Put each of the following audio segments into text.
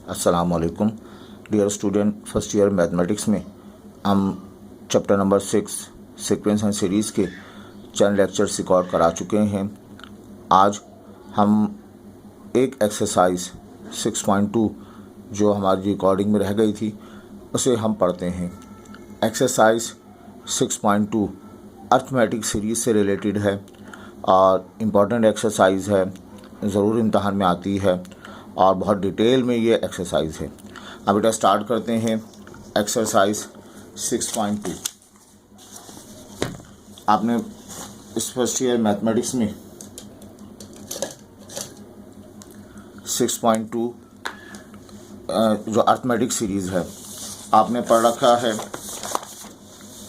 अस्सलाम वालेकुम dear student. First year mathematics में हम chapter number 6 sequence and series के चंद लेक्चर्स रिकॉर्ड करा चुके हैं। आज हम एक एक्सरसाइज 6.2 जो हमारी रिकॉर्डिंग में रह गई थी उसे हम पढ़ते हैं। एक्सरसाइज 6.2 अर्थमेटिक सीरीज़ से रिलेटेड है और इम्पॉर्टेंट एक्सरसाइज है, ज़रूर इम्तहान में आती है और बहुत डिटेल में ये एक्सरसाइज है। अब बेटा स्टार्ट करते हैं एक्सरसाइज 6.2। आपने इस फर्स्ट ईयर मैथमेटिक्स में 6.2 जो अर्थमेटिक सीरीज़ है आपने पढ़ रखा है।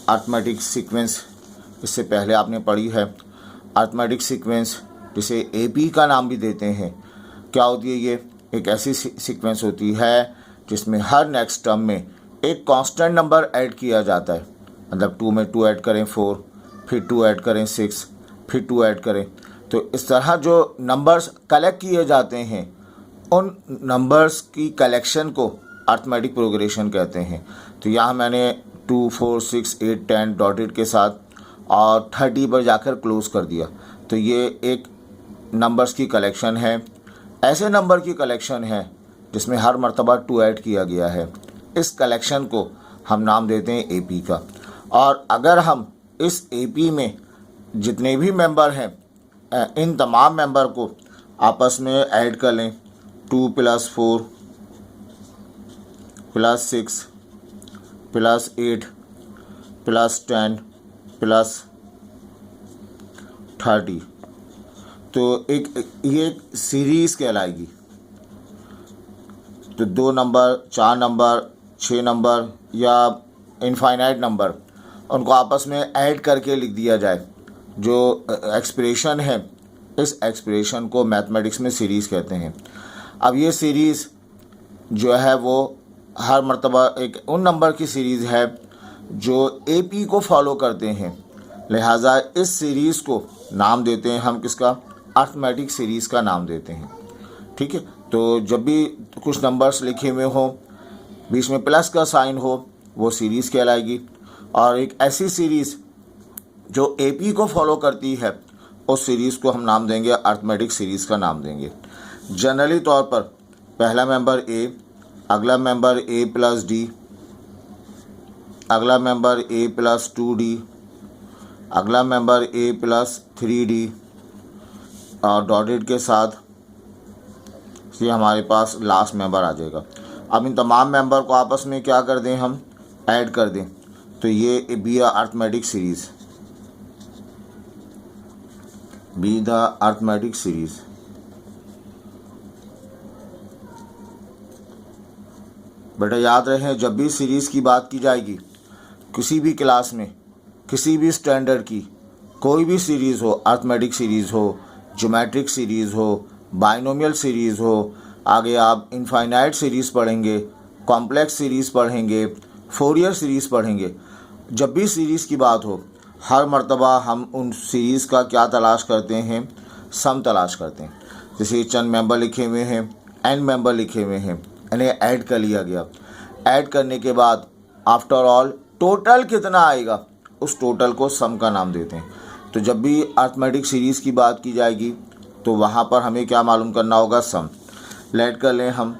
अर्थमेटिक सीक्वेंस इससे पहले आपने पढ़ी है। अर्थमेटिक सीक्वेंस जिसे एपी का नाम भी देते हैं, क्या होती है? ये एक ऐसी सीक्वेंस होती है जिसमें हर नेक्स्ट टर्म में एक कांस्टेंट नंबर ऐड किया जाता है। मतलब 2 में 2 ऐड करें 4, फिर 2 ऐड करें 6, फिर 2 ऐड करें। तो इस तरह जो नंबर्स कलेक्ट किए जाते हैं उन नंबर्स की कलेक्शन को अर्थमेटिक प्रोग्रेशन कहते हैं। तो यहाँ मैंने 2, 4, 6, 8, 10 डॉटेड के साथ और 30 पर जाकर क्लोज़ कर दिया। तो ये एक नंबर्स की कलेक्शन है, ऐसे नंबर की कलेक्शन है जिसमें हर मर्तबा 2 ऐड किया गया है। इस कलेक्शन को हम नाम देते हैं एपी का। और अगर हम इस एपी में जितने भी मेंबर हैं इन तमाम मेंबर को आपस में ऐड कर लें, 2 + 4 + 6 + 8 + 10 + 30, तो ये एक सीरीज़ कहलाएगी। तो 2 नंबर, 4 नंबर, 6 नंबर या इनफाइनाइट नंबर उनको आपस में ऐड करके लिख दिया जाए। जो एक्सप्रेशन है इस एक्सप्रेशन को मैथमेटिक्स में सीरीज़ कहते हैं। अब ये सीरीज़ जो है वो हर मर्तबा एक उन नंबर की सीरीज़ है जो एपी को फॉलो करते हैं। लिहाजा इस सीरीज़ को नाम देते हैं हम किसका? अर्थमेटिक सीरीज़ का नाम देते हैं। ठीक है। तो जब भी कुछ नंबर्स लिखे हुए हों, बीच में प्लस का साइन हो, वो सीरीज़ कहलाएगी। और एक ऐसी सीरीज़ जो एपी को फॉलो करती है उस सीरीज़ को हम नाम देंगे अर्थमेटिक सीरीज़ का नाम देंगे। जनरली तौर पर पहला मेंबर ए, अगला मेंबर a + d, अगला मेंबर a + 2d, अगला मेंबर a + 3d और डॉटेड के साथ ये हमारे पास लास्ट मेंबर आ जाएगा। अब इन तमाम मेंबर को आपस में क्या कर दें? हम ऐड कर दें। तो ये be the arithmetic series, be the arithmetic series. बेटा याद रहे, जब भी सीरीज़ की बात की जाएगी किसी भी क्लास में, किसी भी स्टैंडर्ड की कोई भी सीरीज़ हो, अर्थमेटिक सीरीज़ हो, ज्योमेट्रिक सीरीज़ हो, बाइनोमियल सीरीज़ हो, आगे आप इनफाइनाइट सीरीज़ पढ़ेंगे, कॉम्प्लेक्स सीरीज़ पढ़ेंगे, फोरियर सीरीज़ पढ़ेंगे। जब भी सीरीज़ की बात हो हर मर्तबा हम उन सीरीज़ का क्या तलाश करते हैं? सम तलाश करते हैं। जैसे चंद मेंबर लिखे हुए हैं, एन मेंबर लिखे हुए हैं, इन्हें ऐड कर लिया गया। ऐड करने के बाद आफ्टर ऑल टोटल कितना आएगा उस टोटल को सम का नाम देते हैं। तो जब भी अर्थमेटिक सीरीज़ की बात की जाएगी तो वहाँ पर हमें क्या मालूम करना होगा? सम। लेट कर लें हम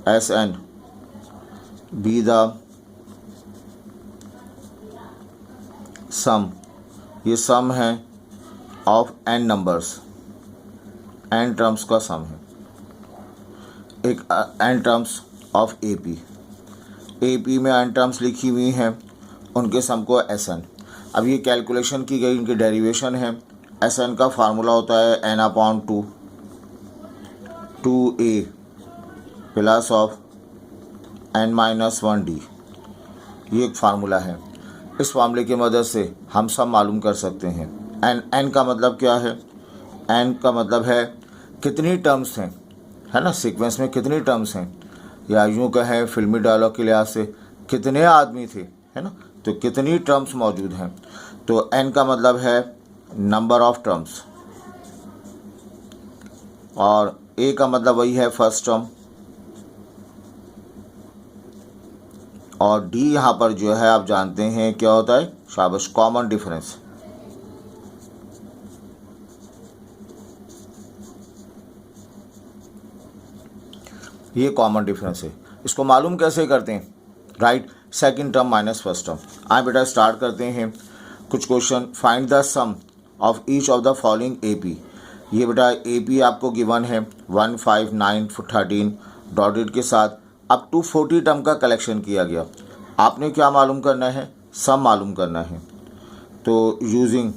SN बी द सम। ये सम है of n numbers, n terms का सम है। एक n टर्म्स ऑफ एपी में n टर्म्स लिखी हुई हैं, उनके सम को SN। अब ये कैलकुलेशन की गई, इनकी डेरिवेशन है। SN का फार्मूला होता है n/2 2a plus of n-1d। ये एक फार्मूला है। इस फार्मूले की मदद से हम सब मालूम कर सकते हैं। n का मतलब क्या है? n का मतलब है कितनी टर्म्स हैं, है ना, सीक्वेंस में कितनी टर्म्स हैं, या यूँ कहें फिल्मी डायलॉग के लिहाज से कितने आदमी थे, है ना, तो कितनी टर्म्स मौजूद हैं। तो n का मतलब है नंबर ऑफ टर्म्स और ए का मतलब वही है फर्स्ट टर्म, और डी यहाँ पर जो है आप जानते हैं क्या होता है, शाबाश, कॉमन डिफरेंस। ये कॉमन डिफरेंस है। इसको मालूम कैसे करते हैं, right, second term minus first term. आए बेटा स्टार्ट करते हैं कुछ question. Find the sum of each of the following AP. ये बेटा एपी आपको गिवन है 1, 5, 9, 13 डॉटेड के साथ अप टू 40 टर्म का कलेक्शन किया गया। आपने क्या मालूम करना है, सम मालूम करना है। तो यूजिंग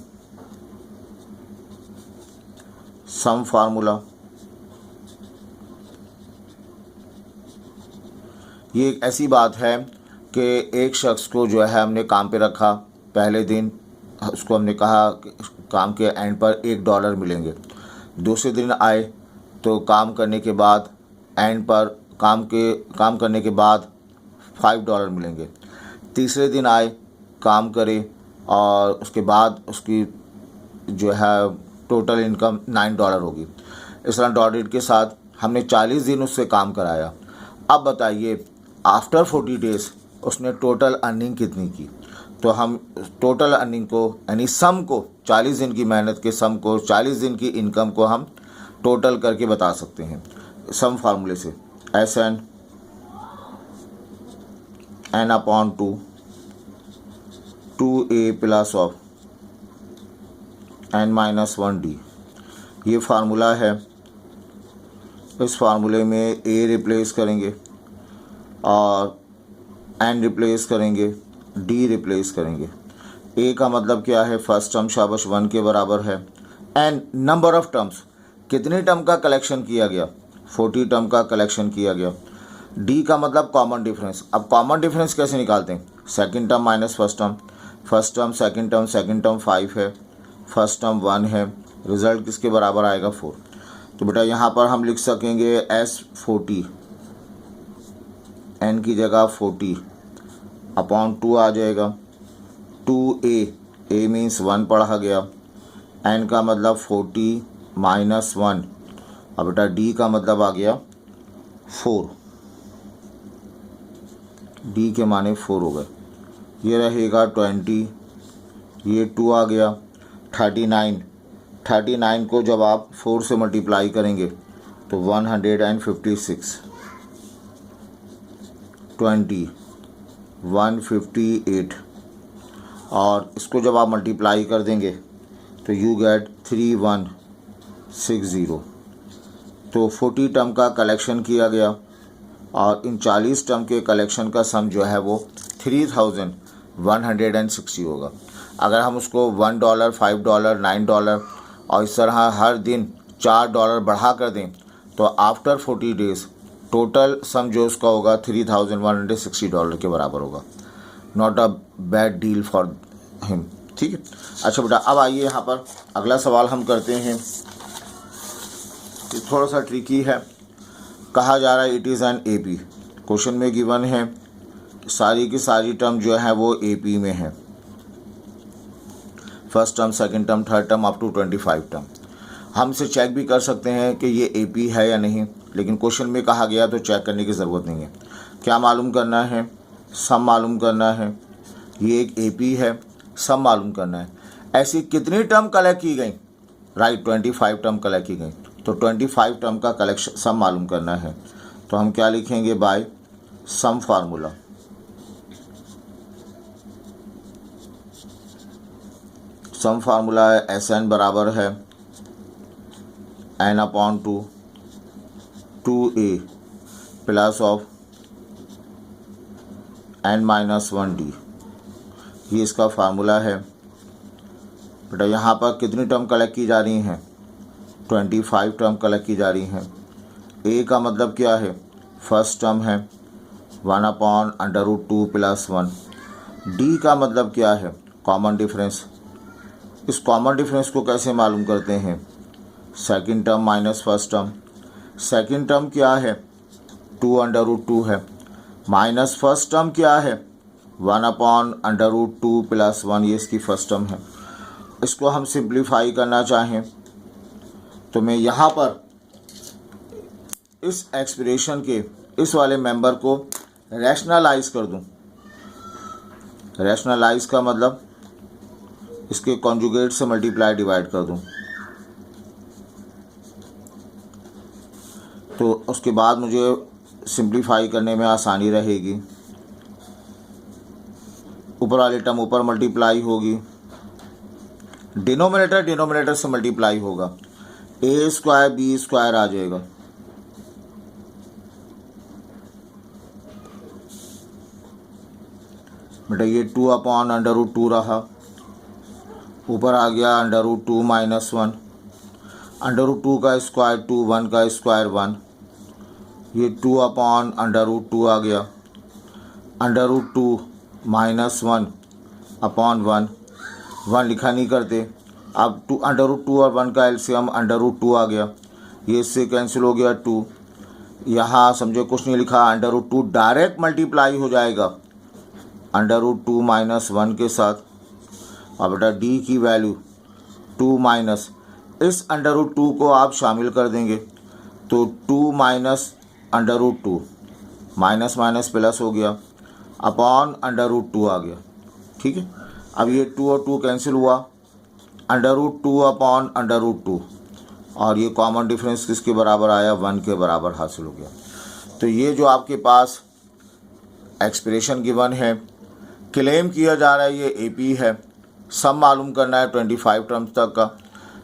सम फार्मूला, ये एक ऐसी बात है कि एक शख्स को जो है हमने काम पे रखा, पहले दिन उसको हमने कहा काम के एंड पर $1 मिलेंगे। दूसरे दिन आए तो काम करने के बाद एंड पर काम करने के बाद $5 मिलेंगे। तीसरे दिन आए, काम करे और उसके बाद उसकी जो है टोटल इनकम $9 होगी। इस तरह डॉटेड के साथ हमने 40 दिन उससे काम कराया। अब बताइए आफ्टर 40 डेज़ उसने टोटल अर्निंग कितनी की। तो हम टोटल अर्निंग को यानी सम को, 40 दिन की मेहनत के सम को, 40 दिन की इनकम को हम टोटल करके बता सकते हैं सम फार्मूले से। SN N/2 2A plus of N-1D, ये फार्मूला है। इस फार्मूले में A रिप्लेस करेंगे और N रिप्लेस करेंगे, D रिप्लेस करेंगे। A का मतलब क्या है, फर्स्ट टर्म, शाबाश, 1 के बराबर है। N नंबर ऑफ टर्म्स, कितने टर्म का कलेक्शन किया गया, 40 टर्म का कलेक्शन किया गया। D का मतलब कॉमन डिफरेंस। अब कॉमन डिफरेंस कैसे निकालते हैं, second term minus first term, first term second term 5 है, फर्स्ट टर्म 1 है, रिजल्ट किसके बराबर आएगा, 4। तो बेटा यहाँ पर हम लिख सकेंगे S40, N की जगह 40/2 आ जाएगा। 2A मीन्स 1 पढ़ा गया, N का मतलब 40 माइनस 1, अब बेटा D का मतलब आ गया 4, D के माने 4 हो गए। ये रहेगा 20, ये 2 आ गया। 39 को जब आप 4 से मल्टीप्लाई करेंगे तो 156, 20 158, और इसको जब आप मल्टीप्लाई कर देंगे तो यू गेट 3160। तो 40 टर्म का कलेक्शन किया गया और इन 40 टर्म के कलेक्शन का सम जो है वो 3160 होगा। अगर हम उसको $1, $5, $9 और इस तरह हर दिन $4 बढ़ा कर दें तो आफ्टर 40 डेज़ टोटल सम जो उसका होगा $3160 के बराबर होगा। Not a bad deal for him, ठीक है। अच्छा बेटा अब आइए यहाँ पर अगला सवाल हम करते हैं। ये थोड़ा सा ट्रिकी है। कहा जा रहा है it is an AP। Question में गिवन है सारी की सारी टर्म जो है वो AP में है, first term, second term, third term up to 25 term. हम इसे चेक भी कर सकते हैं कि ये AP है या नहीं, लेकिन क्वेश्चन में कहा गया तो चेक करने की ज़रूरत नहीं है। क्या मालूम करना है, सम मालूम करना है। ये एक AP है, सम मालूम करना है। ऐसी कितनी टर्म कलेक्ट की गई, राइट, 25 टर्म कलेक्ट की गई। तो 25 टर्म का कलेक्शन सम मालूम करना है। तो हम क्या लिखेंगे, by sum formula. Sum formula है SN बराबर है N/2 2A plus of N-1D, ये इसका फार्मूला है। बेटा यहाँ पर कितनी टर्म कलेक्ट की जा रही हैं, 25 टर्म कलेक्ट की जा रही हैं। A का मतलब क्या है, फर्स्ट टर्म है 1/√2 + 1। D का मतलब क्या है, कॉमन डिफरेंस। इस कॉमन डिफरेंस को कैसे मालूम करते हैं, second term minus first term. Second term क्या है, 2/√2 है, माइनस फर्स्ट टर्म क्या है, 1/√2 + 1, ये इसकी फर्स्ट टर्म है। इसको हम सिंप्लीफाई करना चाहें तो मैं यहाँ पर इस एक्सप्रेशन के इस वाले मेंबर को रैशनलाइज कर दूं, रैशनलाइज का मतलब इसके कॉन्जुगेट से मल्टीप्लाई डिवाइड कर दूं, तो उसके बाद मुझे सिंप्लीफाई करने में आसानी रहेगी। ऊपर वाली टर्म ऊपर मल्टीप्लाई होगी, डिनोमिनेटर से मल्टीप्लाई होगा, ए स्क्वायर बी स्क्वायर आ जाएगा। बेटा ये 2/√2 रहा, ऊपर आ गया √2 - 1, √2 का स्क्वायर 2, 1 का स्क्वायर 1, ये 2/√2 आ गया, √2 - 1/1, 1 लिखा नहीं करते। अब √2 और 1 का एलसीएम √2 आ गया, ये इससे कैंसिल हो गया 2। यहाँ समझो कुछ नहीं लिखा, √2 डायरेक्ट मल्टीप्लाई हो जाएगा √2 - 1 के साथ। और बेटा डी की वैल्यू 2 माइनस इस √2 को आप शामिल कर देंगे, तो 2 - √2 माइनस माइनस प्लस हो गया, अपॉन √2 आ गया। ठीक है, अब ये 2 और 2 कैंसिल हुआ, √2 अपॉन √2, और ये कॉमन डिफरेंस किसके बराबर आया, 1 के बराबर हासिल हो गया। तो ये जो आपके पास एक्सप्रेशन गिवन है, क्लेम किया जा रहा है ये एपी है, सम मालूम करना है 25 टर्म्स तक का।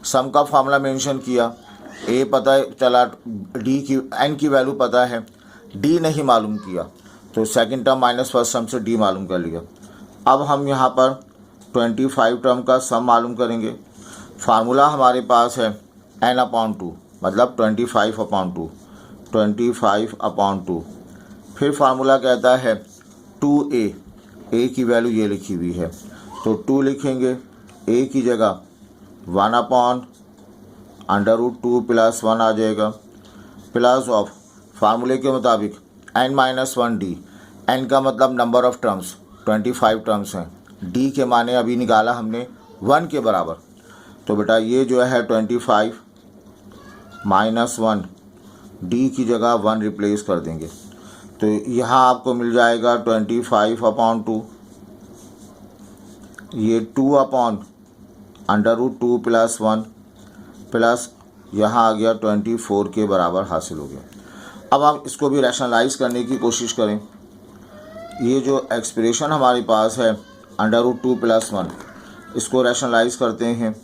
सम का फार्मूला मेंशन किया, ए पता चला, डी की एन की वैल्यू पता है, डी नहीं मालूम किया, तो second term minus first term से डी मालूम कर लिया। अब हम यहाँ पर 25 टर्म का सम मालूम करेंगे। फार्मूला हमारे पास है n/2, मतलब 25/2, 25/2। फिर फार्मूला कहता है 2a, ए की वैल्यू ये लिखी हुई है, तो 2 लिखेंगे, ए की जगह 1/√2 + 1 आ जाएगा, प्लस ऑफ फार्मूले के मुताबिक n-1d, n का मतलब नंबर ऑफ टर्म्स, 25 टर्म्स हैं, d के माने अभी निकाला हमने 1 के बराबर, तो बेटा ये जो है 25 - 1, d की जगह 1 रिप्लेस कर देंगे, तो यहाँ आपको मिल जाएगा 25/2, ये 2/√2 + 1 प्लस यहाँ आ गया 24 के बराबर हासिल हो गया। अब हम इसको भी रैशनलाइज करने की कोशिश करें। ये जो एक्सप्रेशन हमारे पास है √2 + 1, इसको रैशनलाइज करते हैं।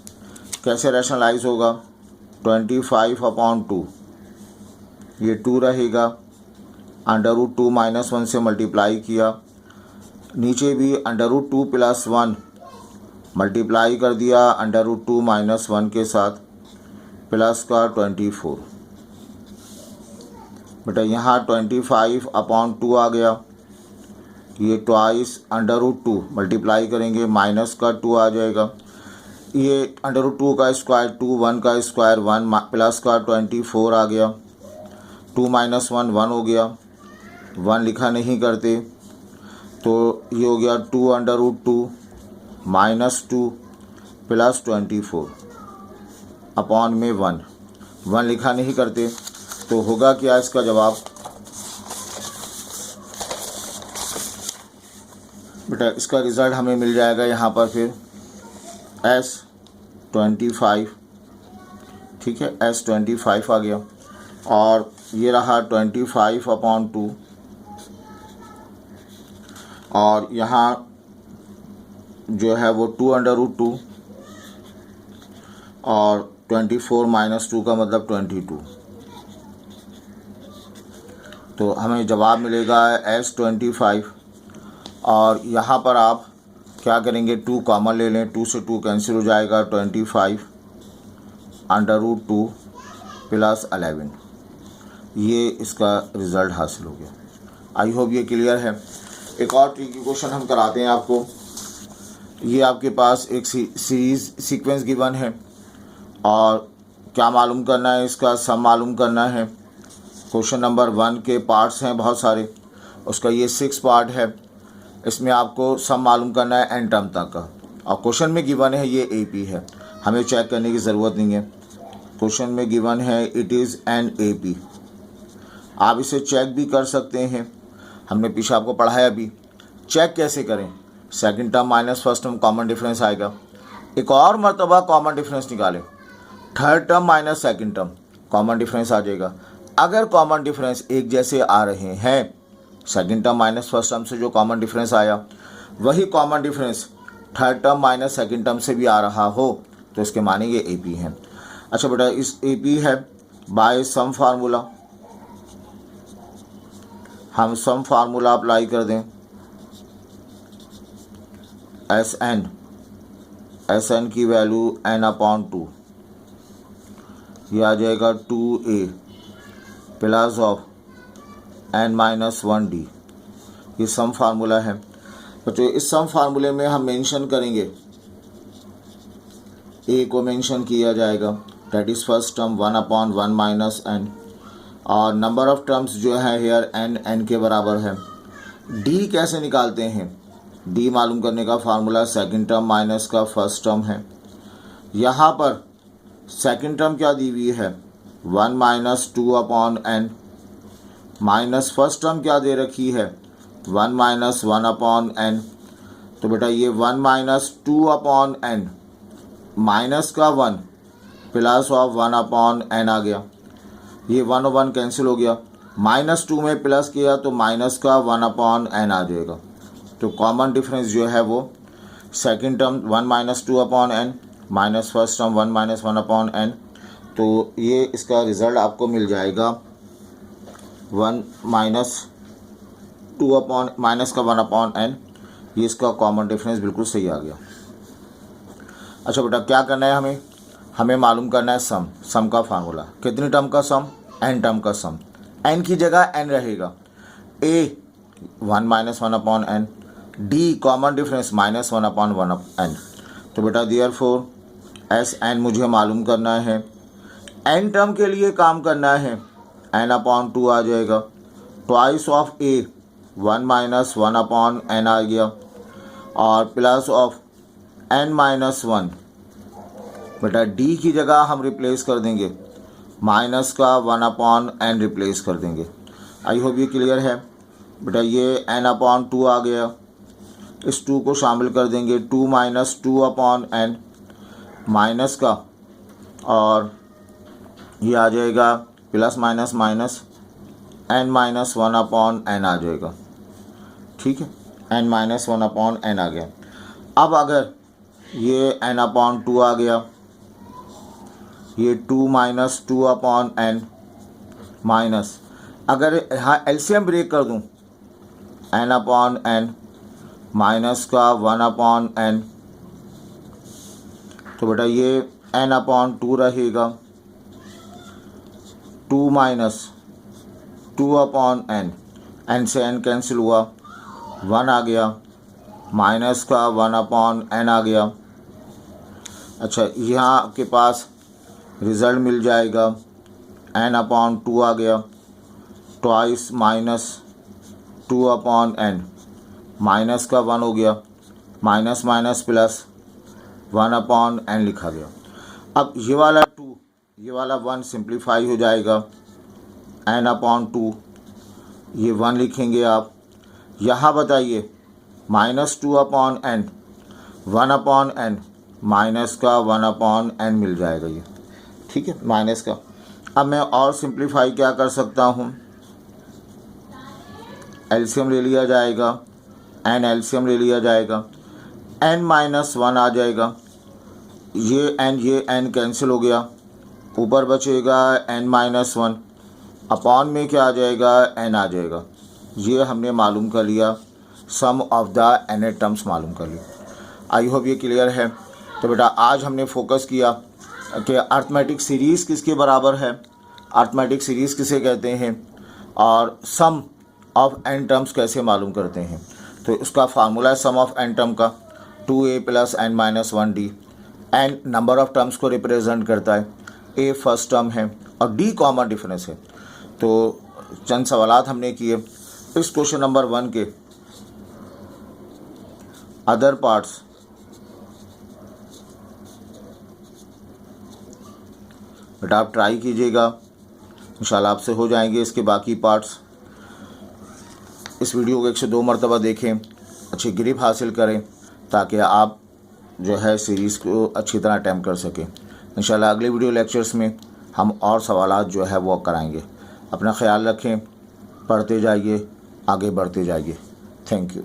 कैसे रैशनलाइज होगा, 25/2, ये 2 रहेगा, √2 - 1 से मल्टीप्लाई किया, नीचे भी √2 + 1 मल्टीप्लाई कर दिया √2 - 1 के साथ, प्लस का 24। बेटा यहाँ 25/2 आ गया, ये ट्वाइस √2 मल्टीप्लाई करेंगे, माइनस का 2 आ जाएगा, ये √2 का स्क्वायर 2, 1 का स्क्वायर 1, प्लस का 24 आ गया, 2 - 1 1 हो गया, 1 लिखा नहीं करते, तो ये हो गया 2 - 2 प्लस 24 अपॉन में 1 लिखा नहीं करते, तो होगा क्या इसका जवाब, बेटा इसका रिज़ल्ट हमें मिल जाएगा यहाँ पर फिर S25, ठीक है, S25 आ गया, और ये रहा 25/2, और यहाँ जो है वो 2 और 24 - 2 का मतलब 22, तो हमें जवाब मिलेगा S25। और यहाँ पर आप क्या करेंगे, 2 कॉमन ले लें, 2 से 2 कैंसिल हो जाएगा, 25 √2 + 11, ये इसका रिज़ल्ट हासिल हो गया। आई होप ये क्लियर है। एक और ट्रिकी क्वेश्चन हम कराते हैं आपको। ये आपके पास एक सीरीज़ सीक्वेंस गिवन है, और क्या मालूम करना है, इसका सम मालूम करना है। क्वेश्चन नंबर 1 के पार्ट्स हैं बहुत सारे, उसका ये 6 पार्ट है, इसमें आपको सम मालूम करना है n टर्म तक का, और क्वेश्चन में गिवन है ये AP है, हमें चेक करने की ज़रूरत नहीं है। क्वेश्चन में गिवन है इट इज़ एन AP, आप इसे चेक भी कर सकते हैं, हमने पीछे आपको पढ़ाया अभी। चेक कैसे करें? Second term minus first term common difference आएगा, एक और मरतबा कॉमन डिफरेंस निकालें, third term minus second term common difference आ जाएगा। अगर कॉमन डिफरेंस एक जैसे आ रहे हैं, second term minus first term से जो कॉमन डिफरेंस आया वही common difference third term minus second term से भी आ रहा हो, तो इसके माने ये ए पी है। अच्छा बेटा, इस ए पी है बाय सम फार्मूला, हम सम फार्मूला अप्लाई कर दें। एस एन की वैल्यू n/2, ये आ जाएगा 2a प्लस ऑफ n-1d, ये सम फार्मूला है। तो इस सम फार्मूले में हम मेंशन करेंगे, a को मेंशन किया जाएगा, that is first term 1/1 minus n, और नंबर ऑफ टर्म्स जो है हेयर n के बराबर है। d कैसे निकालते हैं? d मालूम करने का फार्मूला सेकंड टर्म माइनस का फर्स्ट टर्म है। यहाँ पर सेकंड टर्म क्या दी हुई है? 1 minus 2/n, minus first term क्या दे रखी है? 1 माइनस 1/n। तो बेटा ये 1 माइनस 2/n माइनस का 1 प्लस ऑफ 1/n आ गया, ये 1 और 1 कैंसिल हो गया, -2 में प्लस किया तो माइनस का 1/n आ जाएगा। तो कॉमन डिफरेंस जो है वो second term 1 minus 2/n minus first term 1 minus 1/n, तो ये इसका रिज़ल्ट आपको मिल जाएगा 1 माइनस 2 माइनस का 1/n, ये इसका कॉमन डिफरेंस बिल्कुल सही आ गया। अच्छा बेटा, क्या करना है हमें मालूम करना है सम का फार्मूला। कितनी टर्म का सम? n टर्म का सम। n की जगह n रहेगा, a 1 minus 1/n, d common difference minus 1/1n। तो बेटा देयरफॉर Sn मुझे मालूम करना है, n टर्म के लिए काम करना है, n/2 आ जाएगा, twice of a 1 minus 1/n आ गया, और प्लस ऑफ n-1। बेटा d की जगह हम रिप्लेस कर देंगे, माइनस का 1/n रिप्लेस कर देंगे। आई होप ये क्लियर है। बेटा ये n/2 आ गया, इस 2 को शामिल कर देंगे, 2 माइनस 2/n माइनस का, और ये आ जाएगा प्लस माइनस माइनस n-1/n आ जाएगा। ठीक है, n-1/n आ गया। अब अगर ये n/2 आ गया, ये 2 माइनस 2/n माइनस, अगर यहाँ एलसीएम ब्रेक कर दूँ, n/n माइनस का 1/n, तो बेटा ये n/2 रहेगा, 2 माइनस 2/n, n से n कैंसिल हुआ, 1 आ गया, माइनस का 1/n आ गया। अच्छा, यहाँ आपके पास रिज़ल्ट मिल जाएगा, n/2 आ गया, ट्वाइस माइनस 2/n, माइनस का 1 हो गया, माइनस माइनस प्लस 1/n लिखा गया। अब ये वाला 2, ये वाला 1 सिंप्लीफाई हो जाएगा, n/2, ये 1 लिखेंगे आप। यहाँ बताइए, -2/n 1/n माइनस का 1/n मिल जाएगा ये। ठीक है, माइनस का। अब मैं और सिंप्लीफाई क्या कर सकता हूँ, एलसीएम ले लिया जाएगा, n एलसीएम ले लिया जाएगा, n-1 आ जाएगा, ये n कैंसिल हो गया, ऊपर बचेगा n-1, अपॉन में क्या आ जाएगा? n आ जाएगा। ये हमने मालूम कर लिया, सम ऑफ द n टर्म्स मालूम कर लिया। आई होप ये क्लियर है। तो बेटा आज हमने फोकस किया कि अर्थमेटिक सीरीज़ किसके बराबर है, अर्थमेटिक सीरीज़ किसे कहते हैं, और सम ऑफ n टर्म्स कैसे मालूम करते हैं। तो उसका फार्मूला है सम ऑफ n टर्म का 2a plus n-1d। n number of terms को रिप्रेजेंट करता है, a फर्स्ट टर्म है और d कॉमन डिफरेंस है। तो चंद सवालात हमने किए। इस क्वेश्चन नंबर 1 के अदर पार्ट्स बेटा आप ट्राई कीजिएगा, इंशाल्लाह आपसे हो जाएंगे इसके बाकी पार्ट्स। इस वीडियो को 102 मरतबा देखें, अच्छी ग्रिप हासिल करें ताकि आप जो है सीरीज़ को अच्छी तरह अटैम्प्ट कर सकें। इंशाल्लाह अगले वीडियो लेक्चर्स में हम और सवालात जो है वो कराएंगे। अपना ख्याल रखें, पढ़ते जाइए, आगे बढ़ते जाइए। Thank you.